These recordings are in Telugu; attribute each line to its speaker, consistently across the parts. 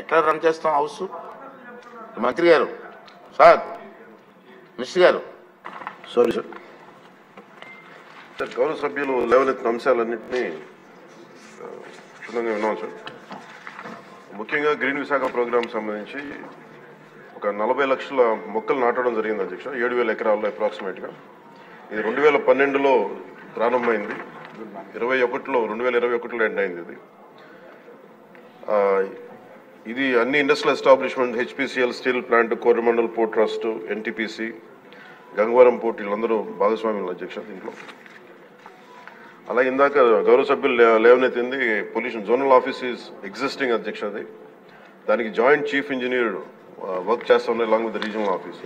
Speaker 1: ఎట్లా రన్ చేస్తాం హౌస్? మంత్రి గారు, సార్, మినిస్టర్ గారు.
Speaker 2: Sorry sir. సార్, గౌరవ సభ్యులు లేవనెత్తిన అంశాలన్నింటినీ క్షుణ్ణంగా విన్నాం సార్. ముఖ్యంగా గ్రీన్ విశాఖ ప్రోగ్రాం సంబంధించి ఒక 40 లక్షల మొక్కలు నాటడం జరిగింది అధ్యక్ష. 7,000 ఎకరాల్లో అప్రాక్సిమేట్గా. ఇది 2012లో ప్రారంభమైంది. 2021లో ఎండ్ అయింది. ఇది అన్ని industrial establishment, HPCL steel plant, Coromandel port trust, NTPC, Gangavaram port, వీళ్ళందరూ భాగస్వామ్యులు అధ్యక్ష దీంట్లో. అలాగే ఇందాక గౌరవ సభ్యులు లేవనెత్తింది pollution zonal office is existing అధ్యక్ష. అది దానికి జాయింట్ చీఫ్ ఇంజనీర్ వర్క్ చేస్తూ ఉన్నారు అలాంగ్ విత్ రీజనల్ ఆఫీస్.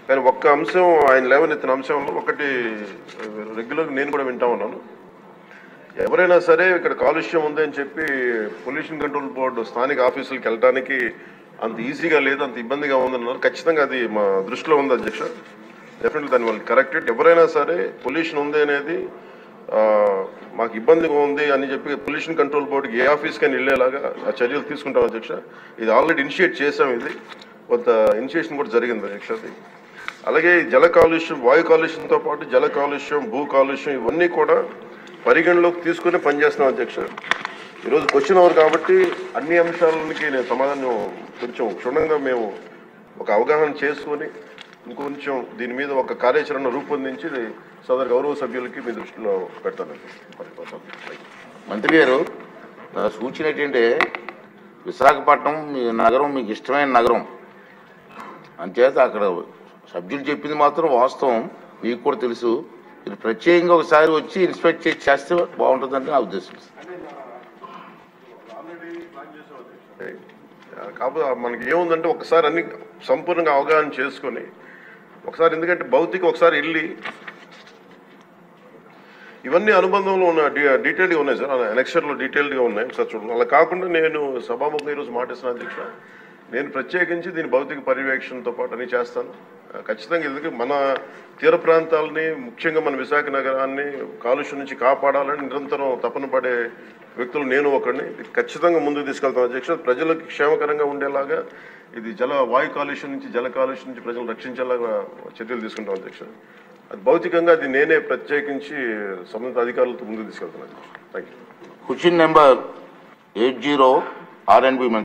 Speaker 2: కానీ ఒక్క అంశం ఆయన లేవనెత్తిన అంశంలో ఒకటి రెగ్యులర్గా నేను కూడా వింటా ఉన్నాను. ఎవరైనా సరే ఇక్కడ కాలుష్యం ఉంది అని చెప్పి పొల్యూషన్ కంట్రోల్ బోర్డు స్థానిక ఆఫీసులకు వెళ్ళడానికి అంత ఈజీగా లేదు, అంత ఇబ్బందిగా ఉందన్నారు. ఖచ్చితంగా అది మా దృష్టిలో ఉంది అధ్యక్ష. డెఫినెట్లీ దాన్ని వాళ్ళు కరెక్టెడ్. ఎవరైనా సరే పొల్యూషన్ ఉంది అనేది మాకు ఇబ్బందిగా ఉంది అని చెప్పి పొల్యూషన్ కంట్రోల్ బోర్డుకి ఏ ఆఫీస్కైనా వెళ్ళేలాగా ఆ చర్యలు తీసుకుంటాం అధ్యక్ష. ఇది ఆల్రెడీ ఇనిషియేట్ చేసాం. ఇది కొంత ఇనిషియేషన్ కూడా జరిగింది అధ్యక్ష. అది అలాగే జల కాలుష్యం, వాయు కాలుష్యంతో పాటు జల కాలుష్యం, భూ కాలుష్యం ఇవన్నీ కూడా పరిగణలోకి తీసుకుని పనిచేస్తున్నాం అధ్యక్ష. ఈరోజు క్వశ్చన్ అవర్ కాబట్టి అన్ని అంశాలకి నేను సమాధానం కొంచెం క్షుణ్ణంగా మేము ఒక అవగాహన చేసుకొని ఇంకొంచెం దీని మీద ఒక కార్యాచరణ రూపొందించి సదరు గౌరవ సభ్యులకి మీ దృష్టిలో పెడతానండి.
Speaker 1: మంత్రి గారు, నా సూచన ఏంటంటే విశాఖపట్నం మీ నగరం మీకు ఇష్టమైన నగరం అంచేత అక్కడ సభ్యులు చెప్పింది మాత్రం వాస్తవం, మీకు కూడా తెలుసు. మీరు ప్రత్యేకంగా ఒకసారి వచ్చి ఇన్స్పెక్ట్ చేస్తే బాగుంటుందంటే నా ఉద్దేశం.
Speaker 2: కాకపోతే మనకి ఏముందంటే ఒకసారి అన్ని సంపూర్ణంగా అవగాహన చేసుకొని ఒకసారి, ఎందుకంటే భౌతిక ఒకసారి వెళ్ళి ఇవన్నీ అనుబంధంలో ఉన్న డీటెయిల్గా ఉన్నాయి సార్, ఎలక్షన్లో డీటెయిల్డ్గా ఉన్నాయి. ఒకసారి చూడండి. అలా కాకుండా నేను సభాముఖంగా ఈరోజు మాటిస్తున్నాను అధ్యక్ష. నేను ప్రత్యేకించి దీని భౌతిక పర్యవేక్షణతో పాటు అన్ని చేస్తాను ఖచ్చితంగా. ఎందుకంటే మన తీర ప్రాంతాలని, ముఖ్యంగా మన విశాఖ నగరాన్ని కాలుష్యం నుంచి కాపాడాలని నిరంతరం తపన పడే వ్యక్తులు నేను ఒకరిని. ఖచ్చితంగా ముందుకు తీసుకెళ్తాను అధ్యక్ష. ప్రజలకు క్షేమకరంగా ఉండేలాగా ఇది వాయు కాలుష్యం నుంచి, జల కాలుష్యం నుంచి ప్రజలు రక్షించేలాగా చర్యలు తీసుకుంటాం అధ్యక్ష. అది భౌతికంగా అది నేనే ప్రత్యేకించి సంబంధిత అధికారులతో ముందుకు తీసుకెళ్తాను అధ్యక్ష. Thank you.
Speaker 1: Question number 80 R&B